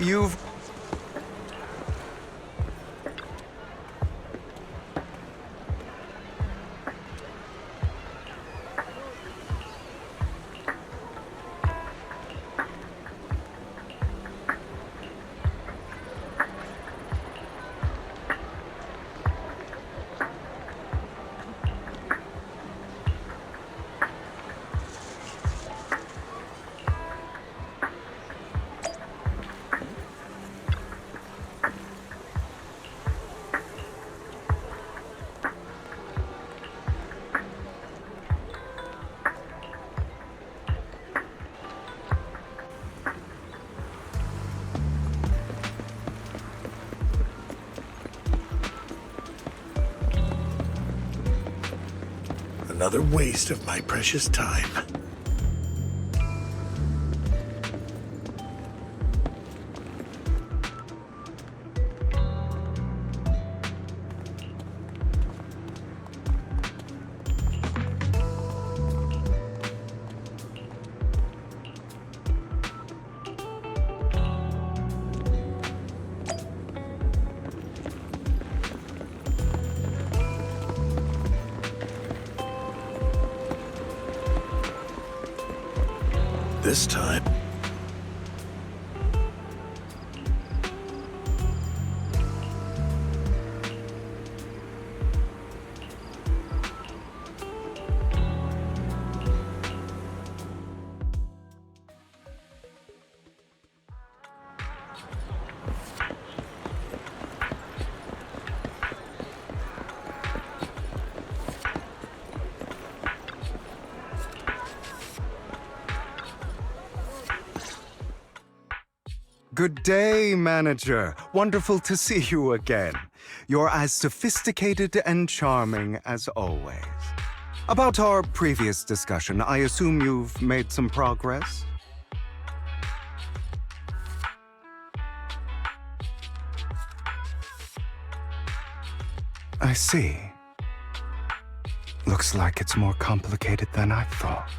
You've... Another waste of my precious time. This time, Good day, Manager. Wonderful to see you again. You're as sophisticated and charming as always. About our previous discussion, I assume you've made some progress? I see. Looks like it's more complicated than I thought.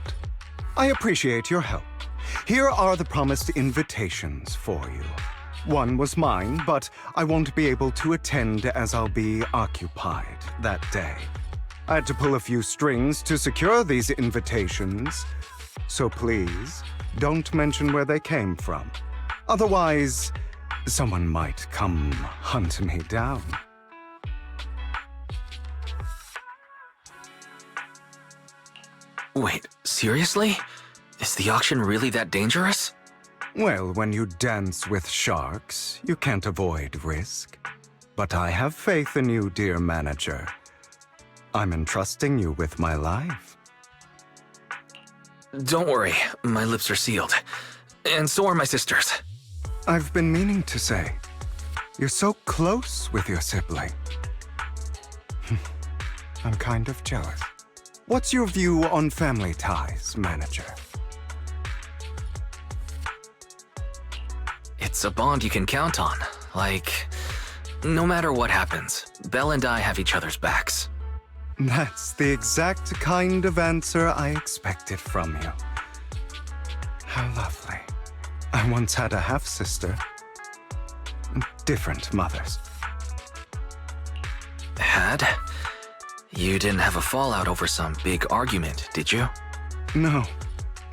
I appreciate your help. Here are the promised invitations for you. One was mine, but I won't be able to attend as I'll be occupied that day. I had to pull a few strings to secure these invitations, so please don't mention where they came from. Otherwise, someone might come hunt me down. Wait, seriously? Is the auction really that dangerous? Well, when you dance with sharks, you can't avoid risk. But I have faith in you, dear manager. I'm entrusting you with my life. Don't worry, my lips are sealed. And so are my sisters. I've been meaning to say, you're so close with your sibling. I'm kind of jealous. What's your view on family ties, manager? It's a bond you can count on. Like, no matter what happens, Belle and I have each other's backs. That's the exact kind of answer I expected from you. How lovely. I once had a half-sister. Different mothers. Had? You didn't have a fallout over some big argument, did you? No,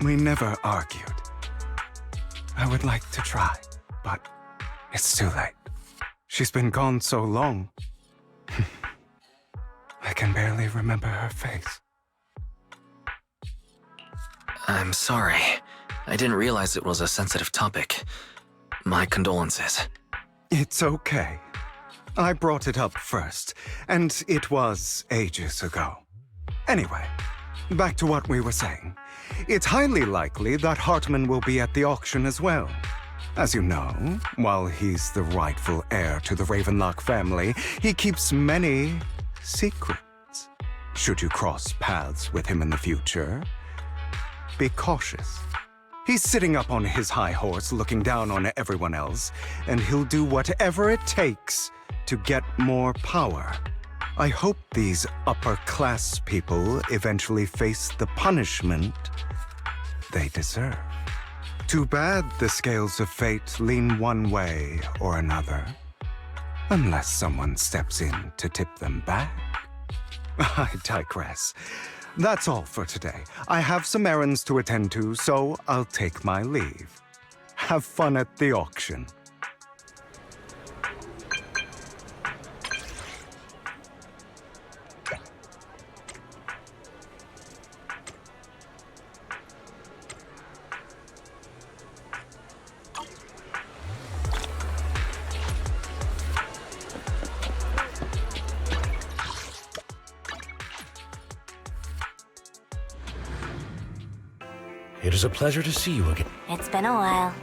we never argued. I would like to try, but it's too late. She's been gone so long. I can barely remember her face. I'm sorry. I didn't realize it was a sensitive topic. My condolences. It's okay. I brought it up first, and it was ages ago. Anyway, back to what we were saying. It's highly likely that Hartman will be at the auction as well. As you know, while he's the rightful heir to the Ravenlock family, he keeps many secrets. Should you cross paths with him in the future, be cautious. He's sitting up on his high horse looking down on everyone else, and he'll do whatever it takes to get more power. I hope these upper-class people eventually face the punishment they deserve. Too bad the scales of fate lean one way or another. Unless someone steps in to tip them back. I digress. That's all for today. I have some errands to attend to, so I'll take my leave. Have fun at the auction. It is a pleasure to see you again. It's been a while.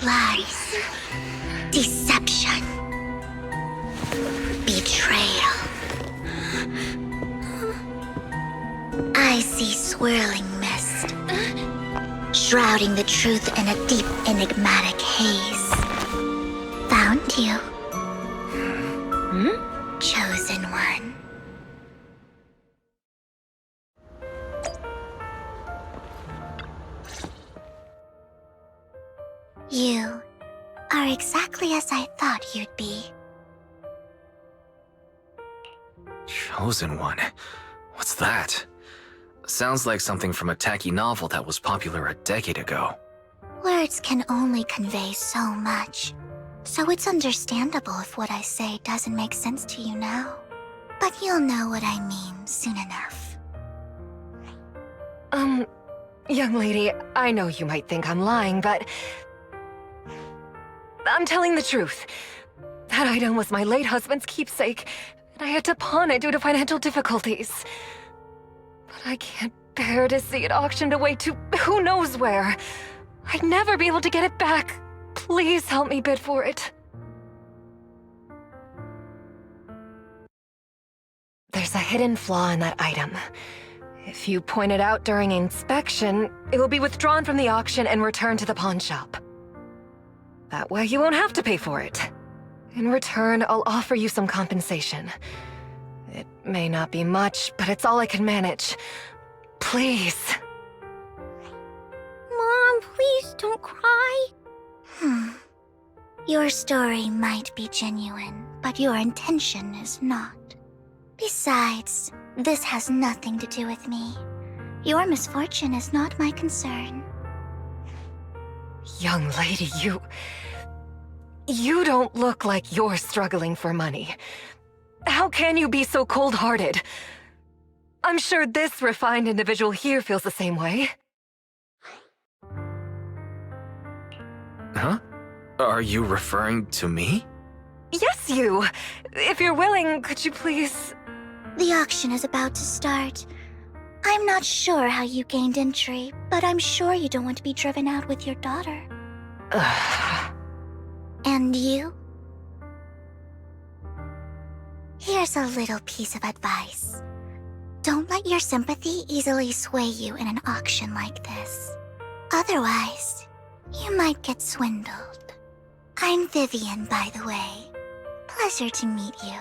Lies, deception, betrayal. I see swirling mist, shrouding the truth in a deep, enigmatic haze. Found you. Chosen one. You are exactly as I thought you'd be. Chosen one? What's that? Sounds like something from a tacky novel that was popular a decade ago. Words can only convey so much, so it's understandable if what I say doesn't make sense to you now. But you'll know what I mean soon enough. Young lady, I know you might think I'm lying, but I'm telling the truth. That item was my late husband's keepsake, and I had to pawn it due to financial difficulties. But I can't bear to see it auctioned away to who knows where. I'd never be able to get it back. Please help me bid for it. There's a hidden flaw in that item. If you point it out during inspection, it will be withdrawn from the auction and returned to the pawn shop. That way you won't have to pay for it. In return, I'll offer you some compensation. It may not be much, but it's all I can manage. Please. Mom, please don't cry. Your story might be genuine, but your intention is not. Besides, this has nothing to do with me. Your misfortune is not my concern. Young lady, you don't look like you're struggling for money. How can you be so cold-hearted? I'm sure this refined individual here feels the same way. Huh? Are you referring to me? Yes, you. If you're willing, could you please... The auction is about to start. I'm not sure how you gained entry, but I'm sure you don't want to be driven out with your daughter. And you? Here's a little piece of advice. Don't let your sympathy easily sway you in an auction like this. Otherwise, you might get swindled. I'm Vivian, by the way. Pleasure to meet you.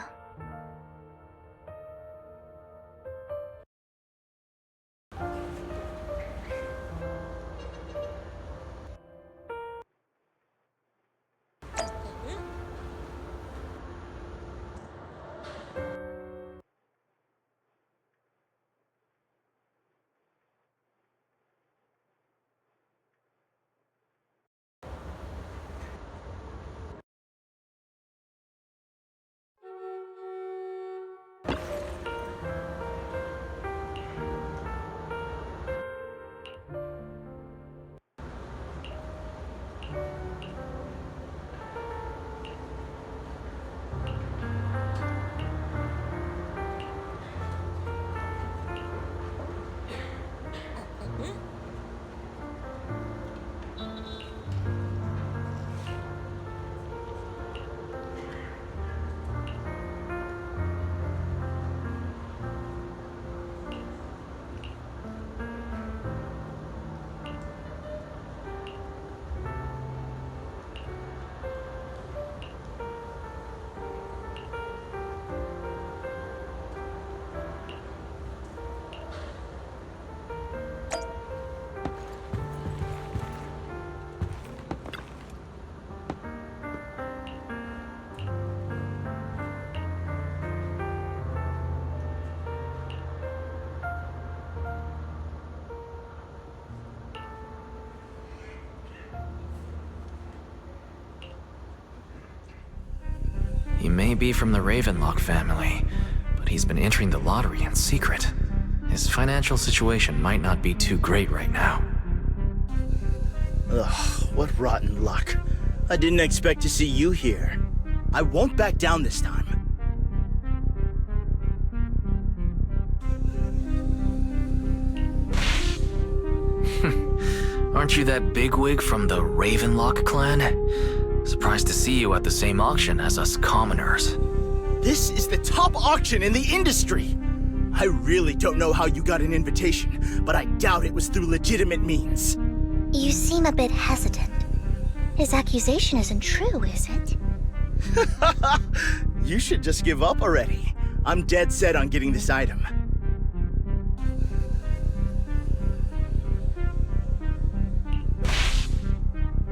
He may be from the Ravenlock family, but he's been entering the lottery in secret. His financial situation might not be too great right now. Ugh, what rotten luck. I didn't expect to see you here. I won't back down this time. Aren't you that bigwig from the Ravenlock clan? Surprised to see you at the same auction as us commoners. This is the top auction in the industry. I really don't know how you got an invitation, but I doubt it was through legitimate means. You seem a bit hesitant. His accusation isn't true, is it? You should just give up already. I'm dead set on getting this item.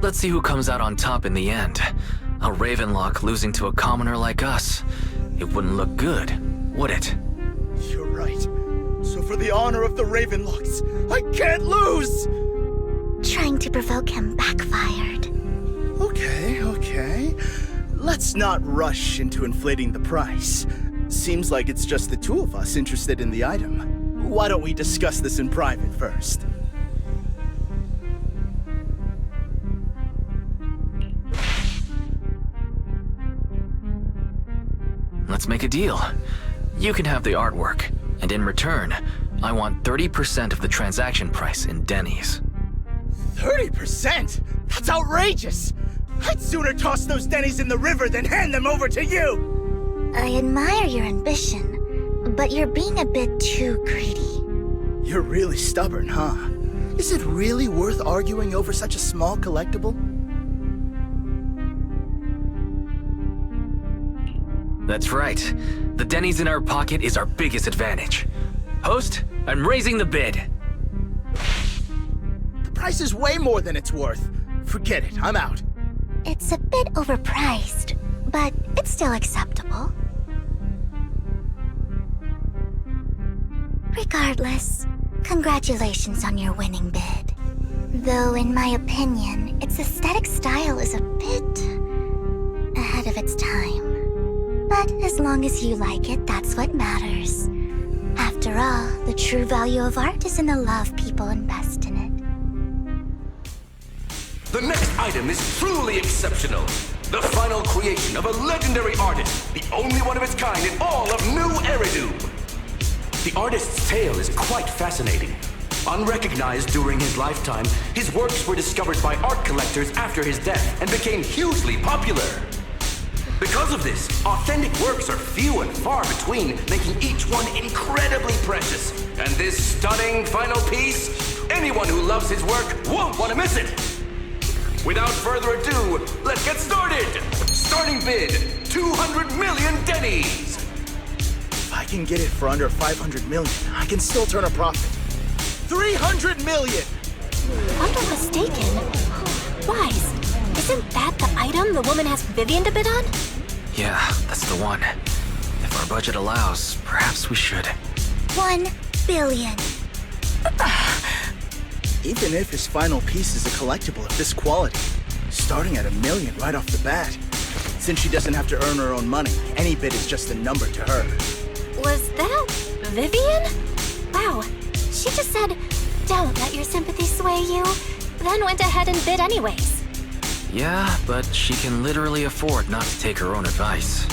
Let's see who comes out on top in the end. A Ravenlock losing to a commoner like us. It wouldn't look good, would it? You're right. So for the honor of the Ravenlocks, I can't lose! Trying to provoke him backfired. Okay. Let's not rush into inflating the price. Seems like it's just the two of us interested in the item. Why don't we discuss this in private first? Let's make a deal. You can have the artwork, and in return, I want 30% of the transaction price in Denny's. 30%? That's outrageous! I'd sooner toss those Denny's in the river than hand them over to you! I admire your ambition, but you're being a bit too greedy. You're really stubborn, huh? Is it really worth arguing over such a small collectible? That's right. The Denny's in our pocket is our biggest advantage. Host, I'm raising the bid. The price is way more than it's worth. Forget it, I'm out. It's a bit overpriced, but it's still acceptable. Regardless, congratulations on your winning bid. Though in my opinion, its aesthetic style is a bit ahead of its time. But as long as you like it, that's what matters. After all, the true value of art is in the love people invest in it. The next item is truly exceptional. The final creation of a legendary artist, the only one of its kind in all of New Eridu. The artist's tale is quite fascinating. Unrecognized during his lifetime, his works were discovered by art collectors after his death and became hugely popular. Because of this, authentic works are few and far between, making each one incredibly precious. And this stunning final piece, anyone who loves his work won't want to miss it. Without further ado, let's get started! Starting bid, 200 million Denny's! If I can get it for under 500 million, I can still turn a profit. 300 million! I'm not mistaken. Wise, isn't that the item the woman asked Vivian to bid on? Yeah, that's the one. If our budget allows, perhaps we should. 1 billion. Even if his final piece is a collectible of this quality, starting at $1 million right off the bat. Since she doesn't have to earn her own money, any bid is just a number to her. Was that Vivian? Wow, she just said, "Don't let your sympathy sway you," then went ahead and bid anyways. Yeah, but she can literally afford not to take her own advice.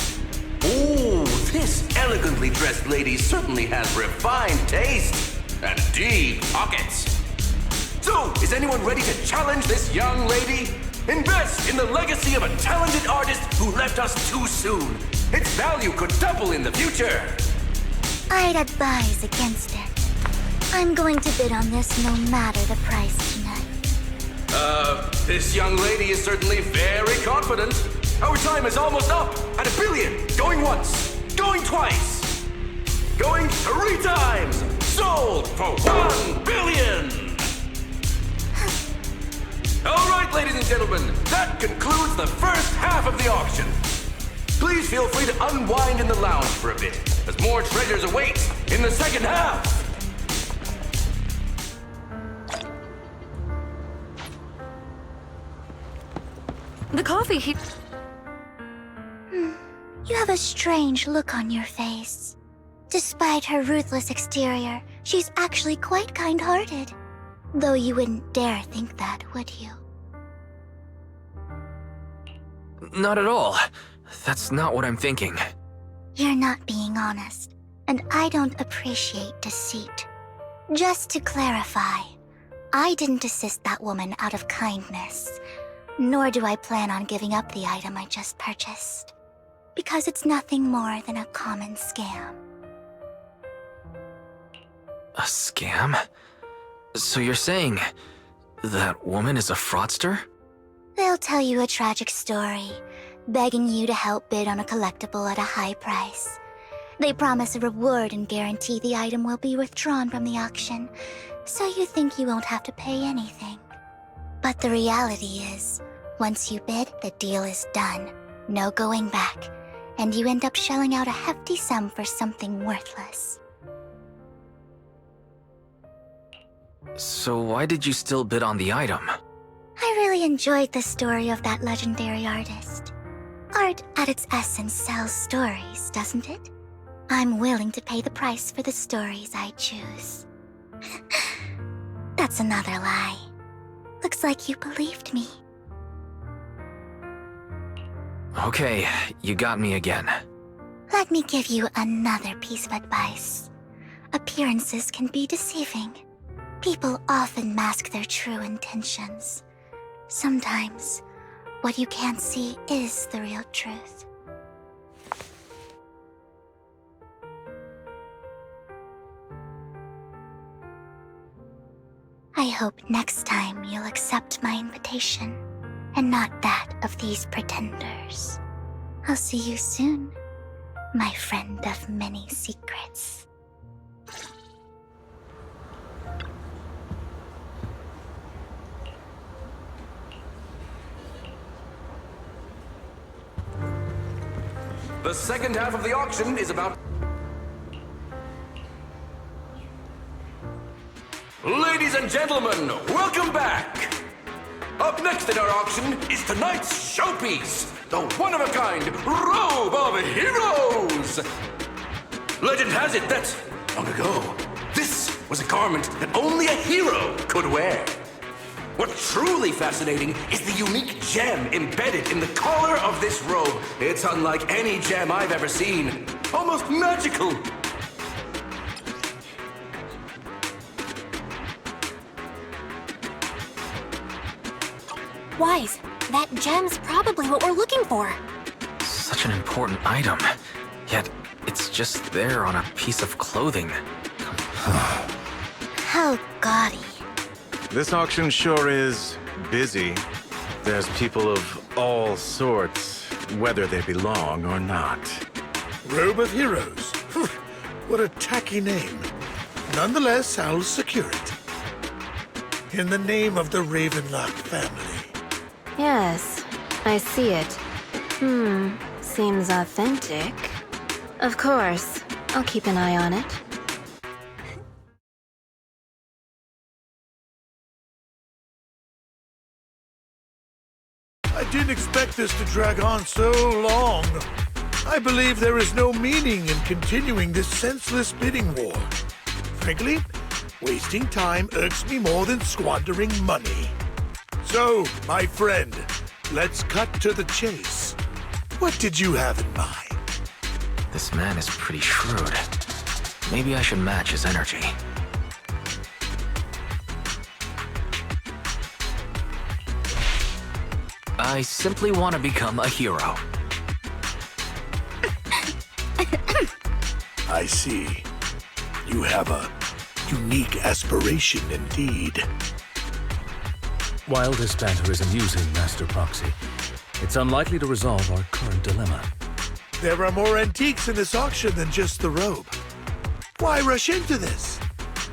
Ooh, this elegantly dressed lady certainly has refined taste and deep pockets. So, is anyone ready to challenge this young lady? Invest in the legacy of a talented artist who left us too soon. Its value could double in the future. I'd advise against it. I'm going to bid on this no matter the price tonight. This young lady is certainly very confident. Our time is almost up at $1 billion. Going once, going twice, going 3 times. Sold for $1 billion. All right, ladies and gentlemen, that concludes the first half of the auction. Please feel free to unwind in the lounge for a bit, as more treasures await in the second half. The coffee here. You have a strange look on your face. Despite her ruthless exterior, she's actually quite kind-hearted. Though you wouldn't dare think that, would you? Not at all. That's not what I'm thinking. You're not being honest, and I don't appreciate deceit. Just to clarify, I didn't assist that woman out of kindness, nor do I plan on giving up the item I just purchased, because it's nothing more than a common scam. A scam? So you're saying that woman is a fraudster? They'll tell you a tragic story, begging you to help bid on a collectible at a high price. They promise a reward and guarantee the item will be withdrawn from the auction, so you think you won't have to pay anything. But the reality is, once you bid, the deal is done, no going back, and you end up shelling out a hefty sum for something worthless. So why did you still bid on the item? I really enjoyed the story of that legendary artist. Art, at its essence, sells stories, doesn't it? I'm willing to pay the price for the stories I choose. That's another lie. Looks like you believed me. Okay, you got me again. Let me give you another piece of advice. Appearances can be deceiving. People often mask their true intentions. Sometimes, what you can't see is the real truth. I hope next time you'll accept my invitation, and not that of these pretenders. I'll see you soon, my friend of many secrets. The second half of the auction is about... Ladies and gentlemen, welcome back! Up next in our auction is tonight's showpiece, the one-of-a-kind Robe of Heroes! Legend has it that, long ago, this was a garment that only a hero could wear. What's truly fascinating is the unique gem embedded in the collar of this robe. It's unlike any gem I've ever seen. Almost magical. Wise, that gem's probably what we're looking for. Such an important item, yet it's just there on a piece of clothing. How gaudy. This auction sure is busy. There's people of all sorts, whether they belong or not. Robe of Heroes. What a tacky name. Nonetheless, I'll secure it. In the name of the Ravenlock family. Yes, I see it. Seems authentic. Of course, I'll keep an eye on it. I didn't expect this to drag on so long. I believe there is no meaning in continuing this senseless bidding war. Frankly, wasting time irks me more than squandering money. So, my friend, let's cut to the chase. What did you have in mind? This man is pretty shrewd. Maybe I should match his energy. I simply want to become a hero. I see. You have a unique aspiration indeed. While this banter is amusing, Master Proxy, it's unlikely to resolve our current dilemma. There are more antiques in this auction than just the robe. Why rush into this?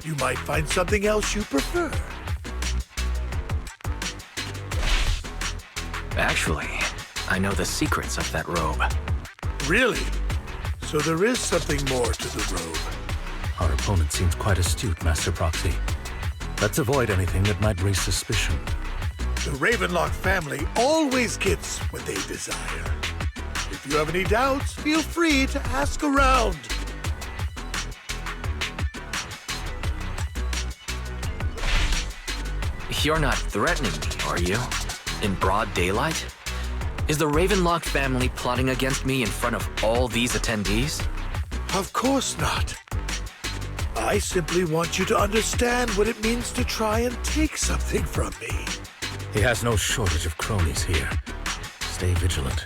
You might find something else you prefer. Actually, I know the secrets of that robe. Really? So there is something more to the robe. Our opponent seems quite astute, Master Proxy. Let's avoid anything that might raise suspicion. The Ravenlock family always gets what they desire. If you have any doubts, feel free to ask around. You're not threatening me, are you? In broad daylight? Is the Ravenlock family plotting against me in front of all these attendees? Of course not. I simply want you to understand what it means to try and take something from me. He has no shortage of cronies here. Stay vigilant.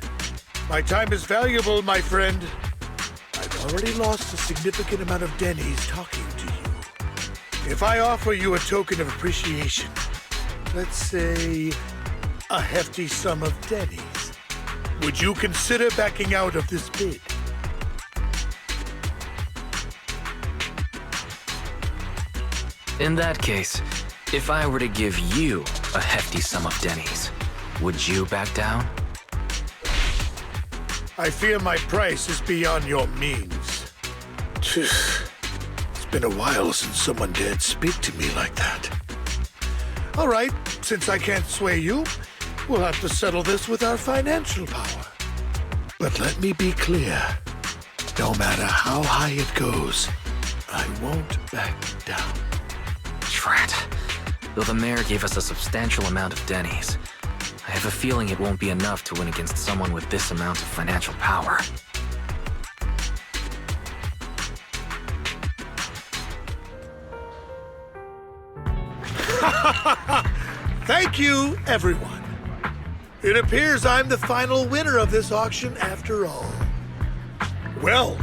My time is valuable, my friend. I've already lost a significant amount of Denny's talking to you. If I offer you a token of appreciation, let's say a hefty sum of Denny's, would you consider backing out of this bid? In that case, if I were to give you a hefty sum of Denny's, would you back down? I fear my price is beyond your means. It's been a while since someone dared speak to me like that. All right, since I can't sway you, we'll have to settle this with our financial power. But let me be clear. No matter how high it goes, I won't back down. Drat. Though the mayor gave us a substantial amount of Denny's, I have a feeling it won't be enough to win against someone with this amount of financial power. Thank you, everyone. It appears I'm the final winner of this auction after all. Well,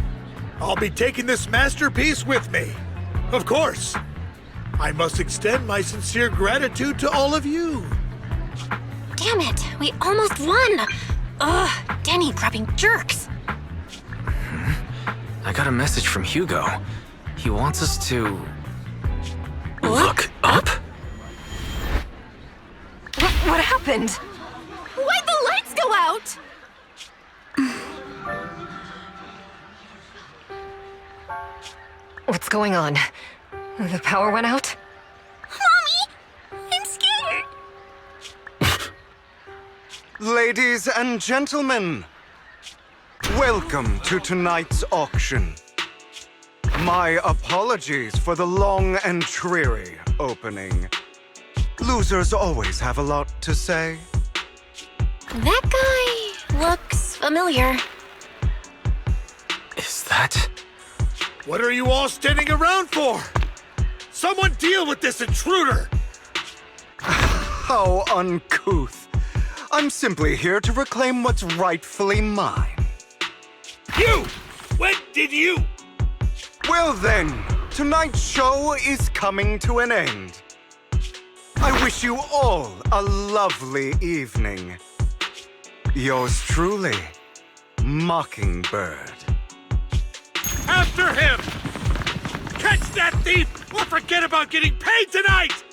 I'll be taking this masterpiece with me. Of course. I must extend my sincere gratitude to all of you. Damn it, we almost won! Ugh, Denny grabbing jerks. I got a message from Hugo. He wants us to... Look up? What happened? Why'd the lights go out? What's going on? The power went out? Mommy! I'm scared! Ladies and gentlemen, welcome to tonight's auction. My apologies for the long and dreary opening. Losers always have a lot to say. That guy looks familiar. Is that... What are you all standing around for? Someone deal with this intruder! How uncouth. I'm simply here to reclaim what's rightfully mine. You! When did you? Well then, tonight's show is coming to an end. I wish you all a lovely evening. Yours truly, Mockingbird. After him! Catch that thief or forget about getting paid tonight!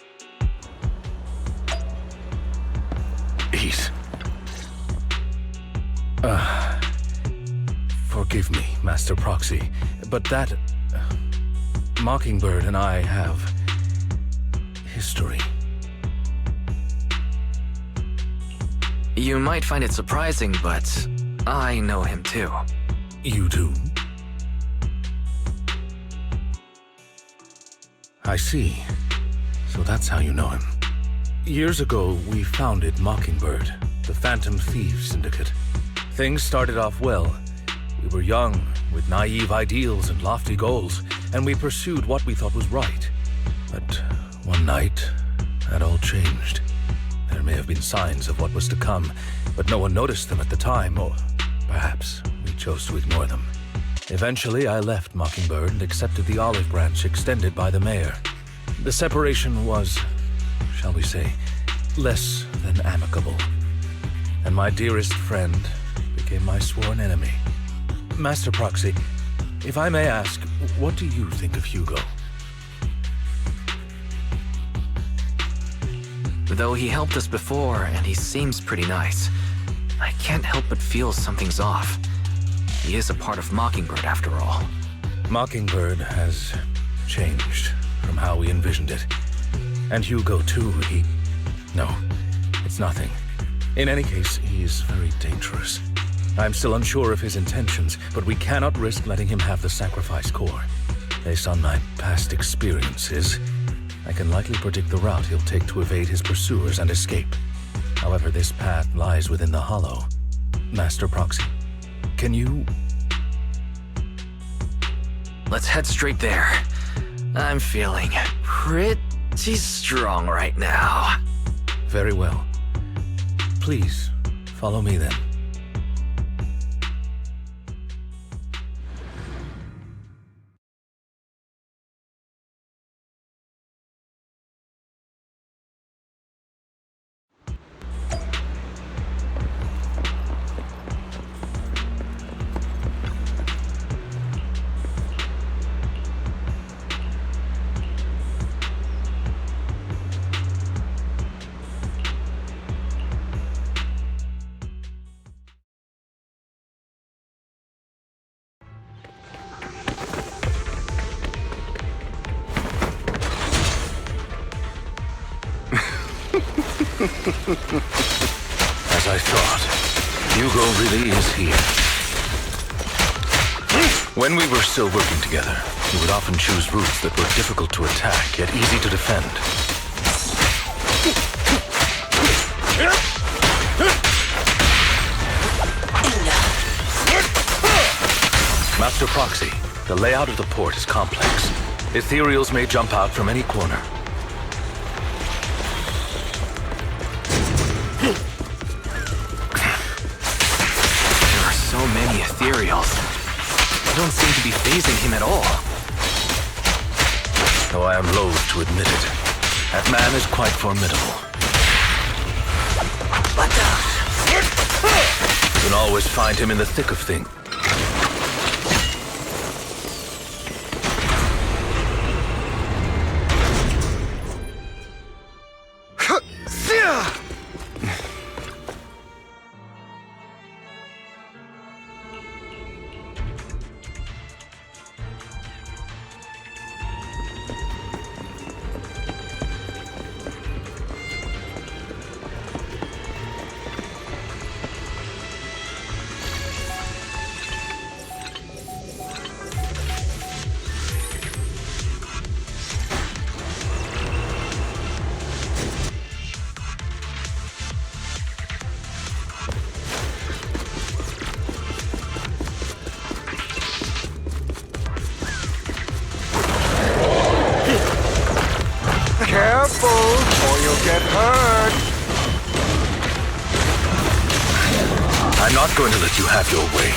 Ease. Forgive me, Master Proxy, but that... Mockingbird and I have... history. You might find it surprising, but I know him too. You do? I see. So that's how you know him. Years ago, we founded Mockingbird, the Phantom Thieves Syndicate. Things started off well. We were young, with naive ideals and lofty goals, and we pursued what we thought was right. But one night, that all changed. There may have been signs of what was to come, but no one noticed them at the time, or perhaps we chose to ignore them. Eventually, I left Mockingbird and accepted the olive branch extended by the mayor. The separation was, shall we say, less than amicable. And my dearest friend became my sworn enemy. Master Proxy, if I may ask, what do you think of Hugo? Though he helped us before and he seems pretty nice, I can't help but feel something's off. He is a part of Mockingbird after all. Mockingbird has changed from how we envisioned it. And Hugo too, No, it's nothing. In any case, he is very dangerous. I'm still unsure of his intentions, but we cannot risk letting him have the sacrifice core. Based on my past experiences, I can likely predict the route he'll take to evade his pursuers and escape. However, this path lies within the hollow. Master Proxy, can you... Let's head straight there. I'm feeling pretty strong right now. Very well. Please, follow me then. As I thought, Hugo really is here. When we were still working together, he would often choose routes that were difficult to attack, yet easy to defend. Master Proxy, the layout of the port is complex. Ethereals may jump out from any corner. So many ethereals. They don't seem to be phasing him at all. Though I am loath to admit it, that man is quite formidable. You can always find him in the thick of things. Careful, or you'll get hurt. I'm not going to let you have your way.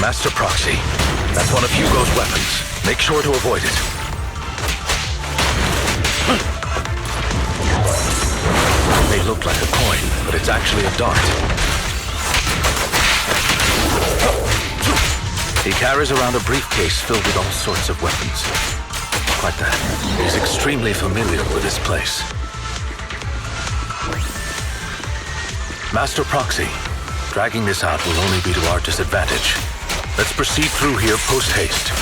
Master Proxy, that's one of Hugo's weapons. Make sure to avoid it. It may look like a coin, but it's actually a dart. He carries around a briefcase filled with all sorts of weapons. Quite that. He's extremely familiar with this place. Master Proxy, dragging this out will only be to our disadvantage. Let's proceed through here post-haste.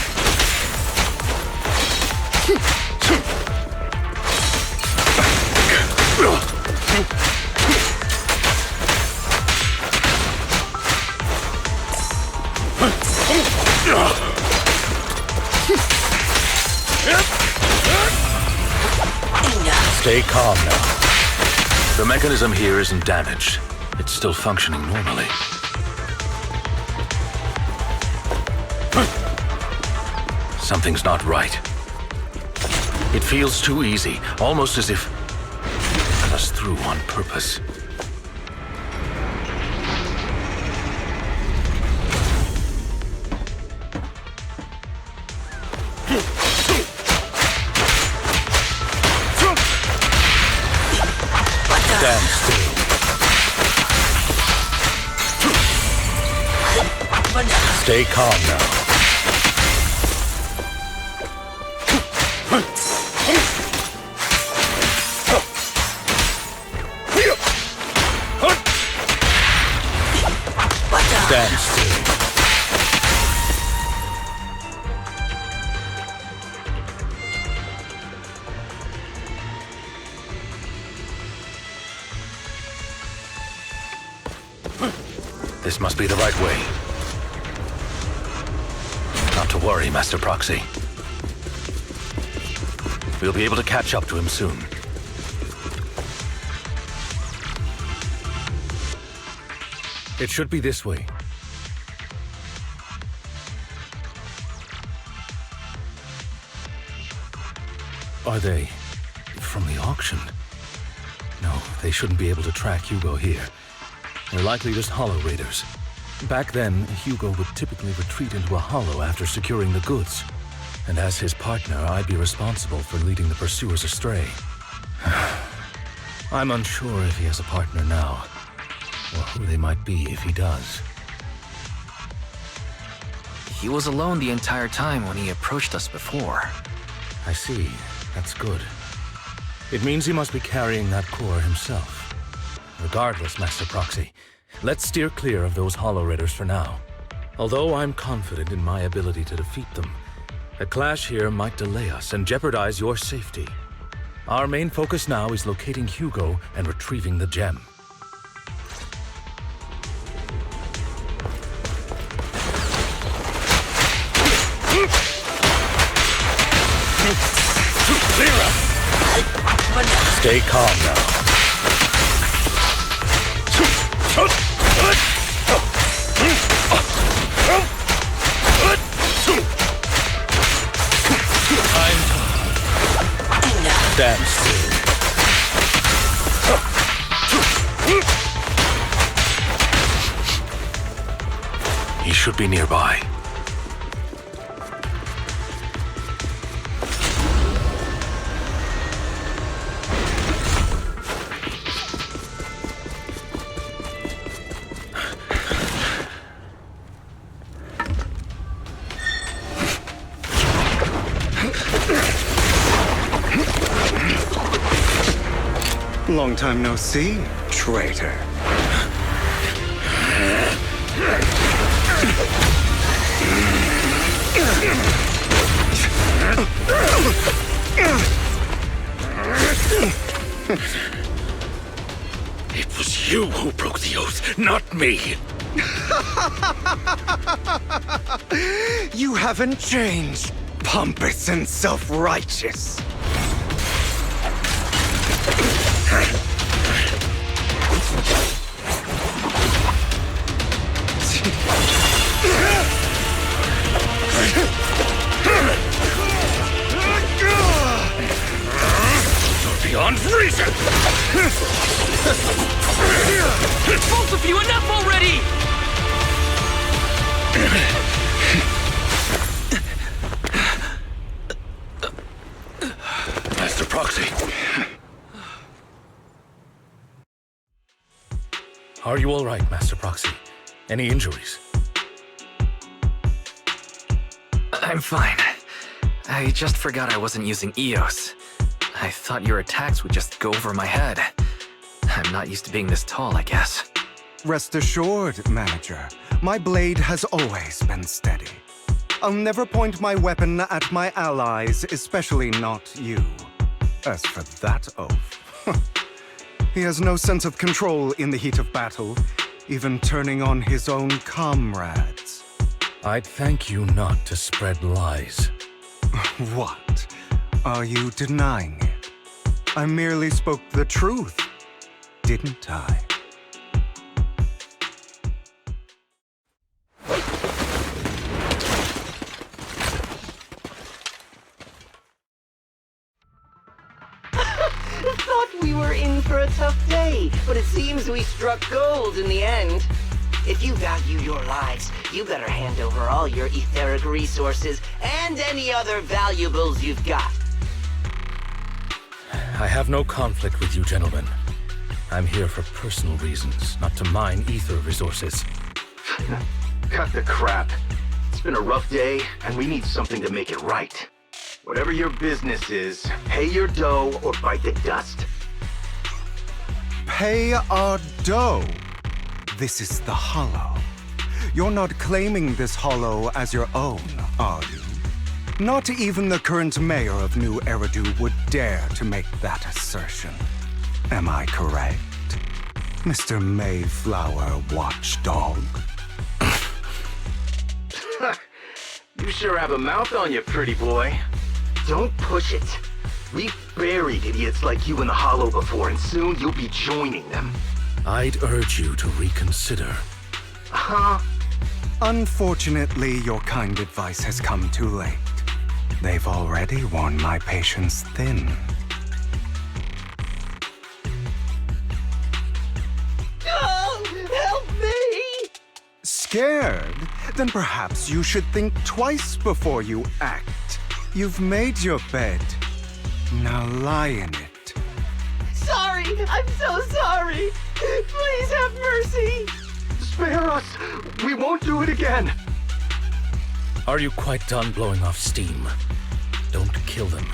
Stay calm now. The mechanism here isn't damaged. It's still functioning normally. Something's not right. It feels too easy, almost as if it let us through on purpose. Stand still. Stay calm now. Stand still. This must be the right way. Not to worry, Master Proxy. We'll be able to catch up to him soon. It should be this way. Are they from the auction? No, they shouldn't be able to track Hugo here. They're likely just hollow raiders. Back then, Hugo would typically retreat into a hollow after securing the goods. And as his partner, I'd be responsible for leading the pursuers astray. I'm unsure if he has a partner now, or who they might be if he does. He was alone the entire time when he approached us before. I see. That's good. It means he must be carrying that core himself. Regardless, Master Proxy, let's steer clear of those hollow raiders for now. Although I'm confident in my ability to defeat them, a clash here might delay us and jeopardize your safety. Our main focus now is locating Hugo and retrieving the gem. Stay calm now. Stand still. He should be nearby. Long time no see, traitor. It was you who broke the oath, not me. You haven't changed, pompous and self-righteous. You're beyond reason! Both of you, enough already! Master Proxy. Are you all right, Master Proxy? Any injuries? I'm fine. I just forgot I wasn't using Eos. I thought your attacks would just go over my head. I'm not used to being this tall, I guess. Rest assured, Manager, my blade has always been steady. I'll never point my weapon at my allies, especially not you. As for that oath, he has no sense of control in the heat of battle, even turning on his own comrades. I'd thank you not to spread lies. What? Are you denying it? I merely spoke the truth, didn't I? Thought we were in for a tough day, but it seems we struck gold in the end. If you value your lives, you better hand over all your etheric resources and any other valuables you've got. I have no conflict with you, gentlemen. I'm here for personal reasons, not to mine ether resources. Cut the crap. It's been a rough day, and we need something to make it right. Whatever your business is, pay your dough or bite the dust. Pay our dough? This is the Hollow. You're not claiming this Hollow as your own, are you? Not even the current mayor of New Eridu would dare to make that assertion. Am I correct? Mr. Mayflower Watchdog. You sure have a mouth on you, pretty boy. Don't push it. We've buried idiots like you in the Hollow before, and soon you'll be joining them. I'd urge you to reconsider. Huh? Unfortunately, your kind advice has come too late. They've already worn my patience thin. Help me! Scared? Then perhaps you should think twice before you act. You've made your bed. Now lie in it. Sorry! I'm so sorry! Please have mercy! Spare us! We won't do it again! Are you quite done blowing off steam? Don't kill them.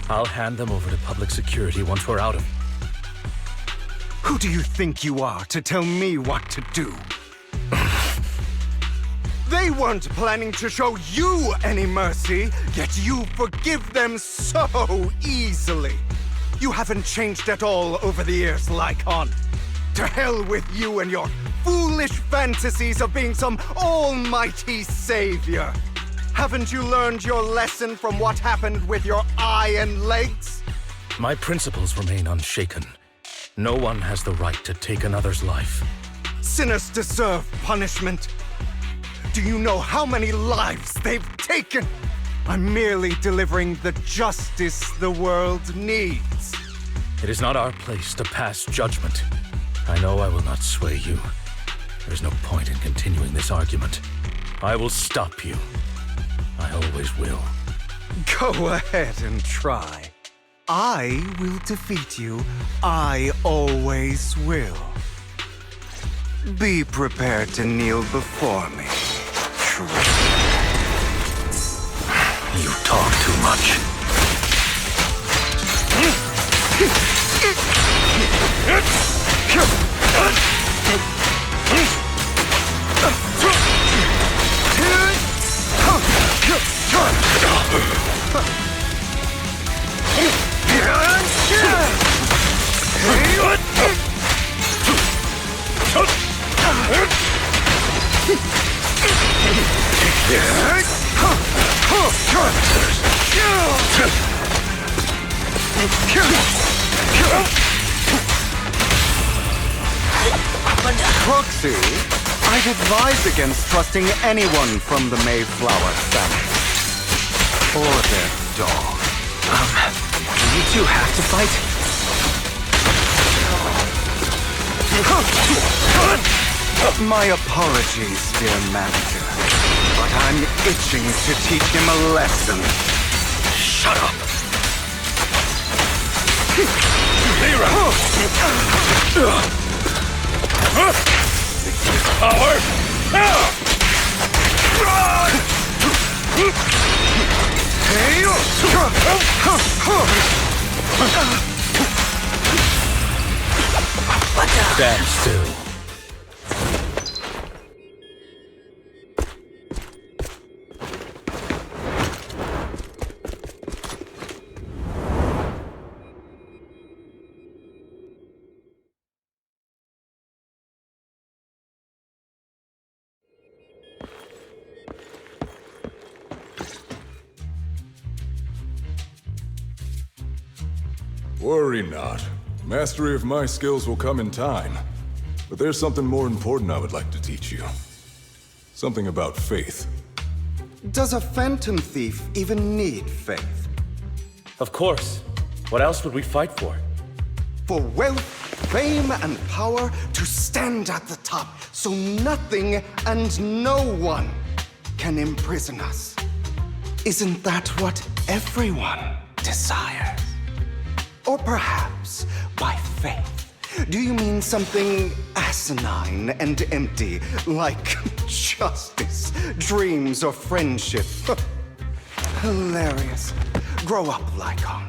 I'll hand them over to public security once we're out of... Who do you think you are to tell me what to do? They weren't planning to show you any mercy, yet you forgive them so easily. You haven't changed at all over the years, Lycaon. To hell with you and your foolish fantasies of being some almighty savior. Haven't you learned your lesson from what happened with your eye and legs? My principles remain unshaken. No one has the right to take another's life. Sinners deserve punishment. Do you know how many lives they've taken? I'm merely delivering the justice the world needs. It is not our place to pass judgment. I know I will not sway you. There's no point in continuing this argument. I will stop you. I always will. Go ahead and try. I will defeat you. I always will. Be prepared to kneel before me. You talk too much. Proxy, I'd advise against trusting anyone from the Mayflower family. Or their dog. Do you two have to fight? My apologies, dear manager, but I'm itching to teach him a lesson. Shut up! Power! Stand still. Worry not. Mastery of my skills will come in time. But there's something more important I would like to teach you. Something about faith. Does a phantom thief even need faith? Of course. What else would we fight for? For wealth, fame, and power to stand at the top so nothing and no one can imprison us. Isn't that what everyone desires? Or perhaps, by faith, do you mean something asinine and empty, like justice, dreams, or friendship? Hilarious. Grow up, Lycaon.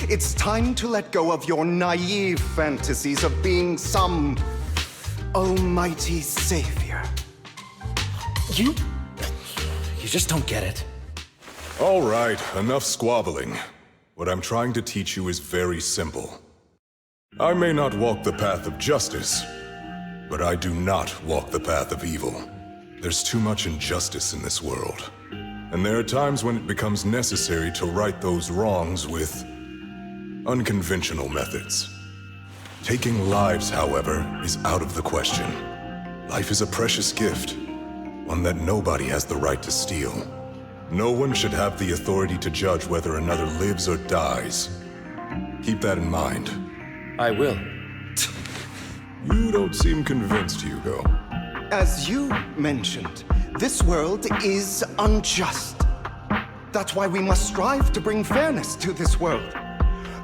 It's time to let go of your naive fantasies of being some almighty savior. You just don't get it. All right, enough squabbling. What I'm trying to teach you is very simple. I may not walk the path of justice, But I do not walk the path of evil. There's too much injustice in this world. And there are times when it becomes necessary to right those wrongs with unconventional methods. Taking lives, however, is out of the question. Life is a precious gift, one that nobody has the right to steal. No one should have the authority to judge whether another lives or dies. Keep that in mind. I will. You don't seem convinced, Hugo. As you mentioned, this world is unjust. That's why we must strive to bring fairness to this world.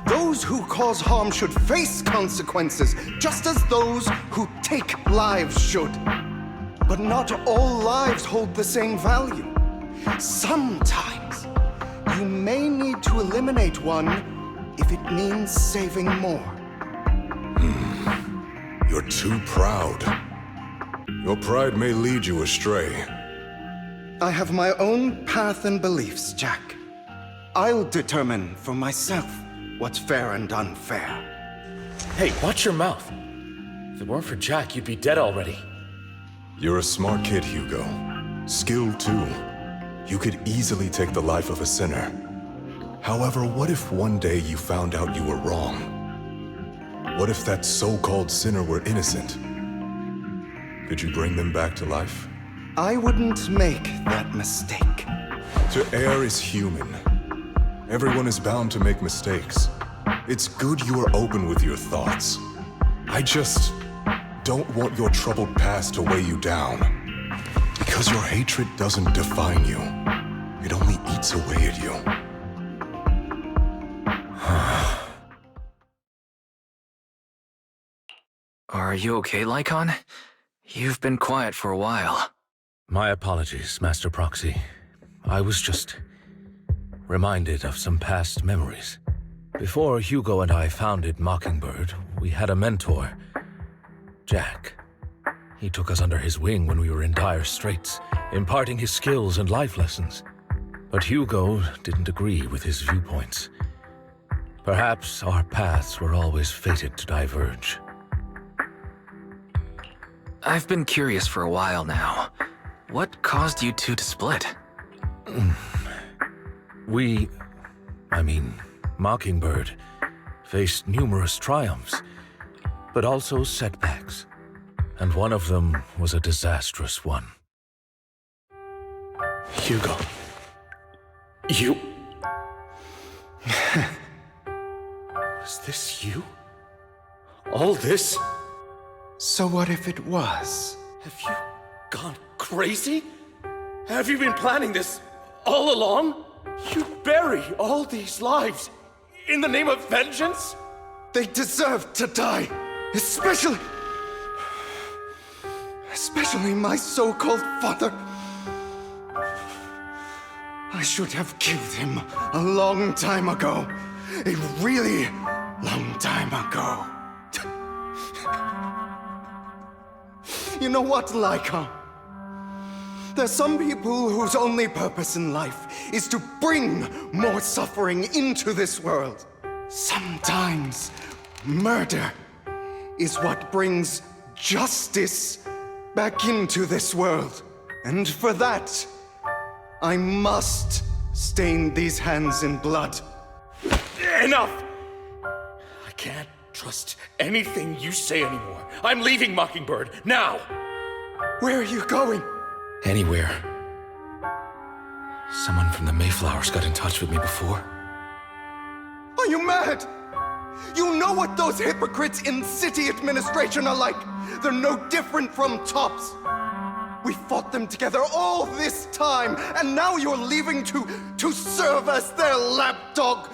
Those who cause harm should face consequences, just as those who take lives should. But not all lives hold the same value. Sometimes, you may need to eliminate one if it means saving more. You're too proud. Your pride may lead you astray. I have my own path and beliefs, Jack. I'll determine for myself what's fair and unfair. Hey, watch your mouth. If it weren't for Jack, you'd be dead already. You're a smart kid, Hugo. Skilled too. You could easily take the life of a sinner. However, what if one day you found out you were wrong? What if that so-called sinner were innocent? Could you bring them back to life? I wouldn't make that mistake. To err is human. Everyone is bound to make mistakes. It's good you are open with your thoughts. I just don't want your troubled past to weigh you down. Because your hatred doesn't define you. It only eats away at you. Are you okay, Lycaon? You've been quiet for a while. My apologies, Master Proxy. I was just reminded of some past memories. Before Hugo and I founded Mockingbird, we had a mentor, Jack. He took us under his wing when we were in dire straits, imparting his skills and life lessons. But Hugo didn't agree with his viewpoints. Perhaps our paths were always fated to diverge. I've been curious for a while now. What caused you two to split? Mockingbird faced numerous triumphs, but also setbacks. And one of them was a disastrous one. Hugo. You... Was this you? All this? So what if it was? Have you gone crazy? Have you been planning this all along? You bury all these lives in the name of vengeance? They deserve to die, especially my so-called father. I should have killed him a long time ago. A really long time ago. You know what, Lycaon? There's some people whose only purpose in life is to bring more suffering into this world. Sometimes murder is what brings justice back into this world. And for that, I must stain these hands in blood. Enough! I can't trust anything you say anymore. I'm leaving Mockingbird, now! Where are you going? Anywhere. Someone from the Mayflowers got in touch with me before. Are you mad? You know what those hypocrites in city administration are like. They're no different from tops. We fought them together all this time, and now you're leaving to serve as their lapdog.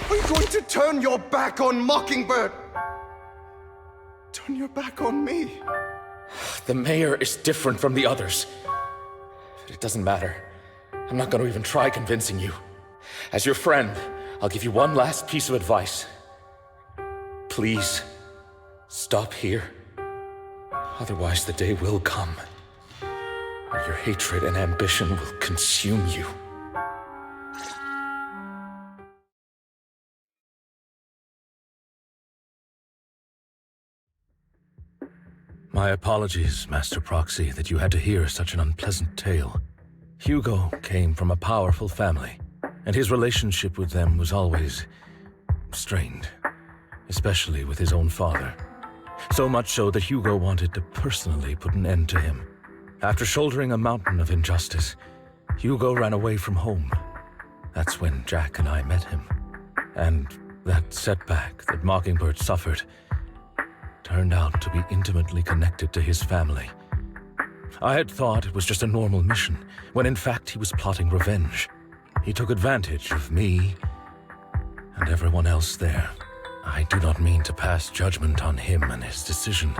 Are you going to turn your back on Mockingbird? Turn your back on me? The mayor is different from the others. But it doesn't matter. I'm not going to even try convincing you. As your friend, I'll give you one last piece of advice. Please, stop here. Otherwise, the day will come where your hatred and ambition will consume you. My apologies, Master Proxy, that you had to hear such an unpleasant tale. Hugo came from a powerful family, and his relationship with them was always strained, especially with his own father. So much so that Hugo wanted to personally put an end to him. After shouldering a mountain of injustice, Hugo ran away from home. That's when Jack and I met him. And that setback that Mockingbird suffered turned out to be intimately connected to his family. I had thought it was just a normal mission, when in fact he was plotting revenge. He took advantage of me and everyone else there. I do not mean to pass judgment on him and his decision,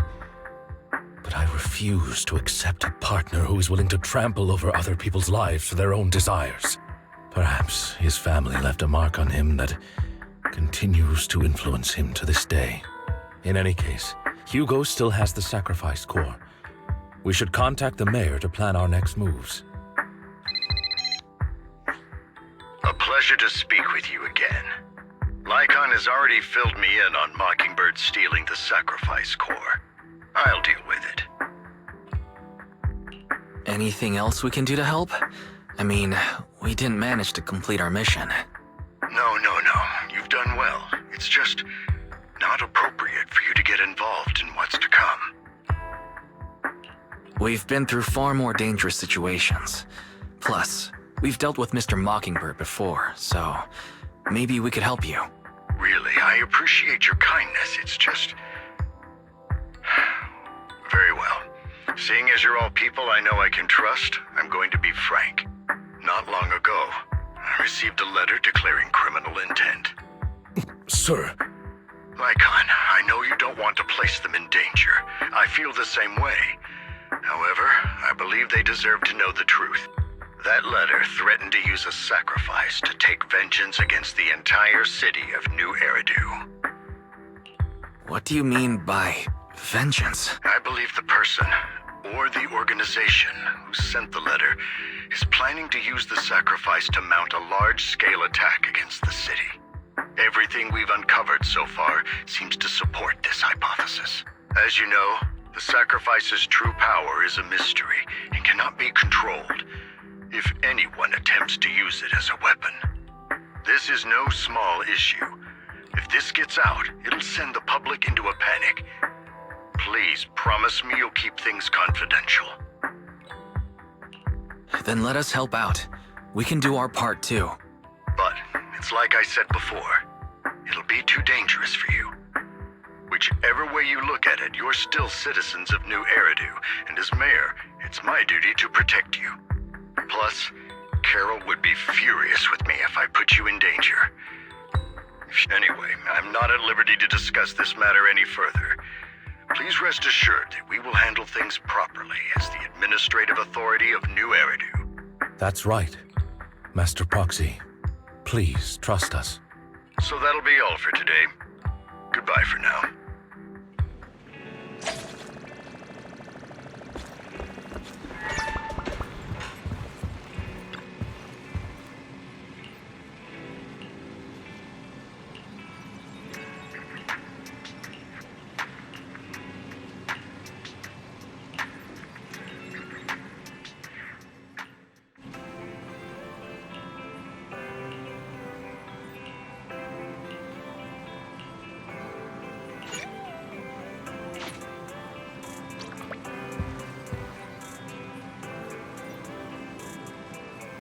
but I refuse to accept a partner who is willing to trample over other people's lives for their own desires. Perhaps his family left a mark on him that continues to influence him to this day. In any case, Hugo still has the sacrifice core. We should contact the mayor to plan our next moves. A pleasure to speak with you again. Lycaon has already filled me in on Mockingbird stealing the sacrifice core. I'll deal with it. Anything else we can do to help? I mean, we didn't manage to complete our mission. No. You've done well. It's just not appropriate for you to get involved in what's to come. We've been through far more dangerous situations. Plus, we've dealt with Mr. Mockingbird before, so maybe we could help you. Really, I appreciate your kindness. It's just... Very well. Seeing as you're all people I know I can trust, I'm going to be frank. Not long ago, I received a letter declaring criminal intent. Sir. Lycaon, I know you don't want to place them in danger. I feel the same way. However, I believe they deserve to know the truth. That letter threatened to use a sacrifice to take vengeance against the entire city of New Eridu. What do you mean by vengeance? I believe the person, or the organization, who sent the letter is planning to use the sacrifice to mount a large-scale attack against the city. Everything we've uncovered so far seems to support this hypothesis. As you know, the sacrifice's true power is a mystery and cannot be controlled if anyone attempts to use it as a weapon. This is no small issue. If this gets out, it'll send the public into a panic. Please promise me you'll keep things confidential. Then let us help out. We can do our part too. But it's like I said before, it'll be too dangerous for you. Whichever way you look at it, you're still citizens of New Eridu, and as mayor, it's my duty to protect you. Plus, Carol would be furious with me if I put you in danger. Anyway, I'm not at liberty to discuss this matter any further. Please rest assured that we will handle things properly as the administrative authority of New Eridu. That's right, Master Proxy. Please trust us. So that'll be all for today. Goodbye for now.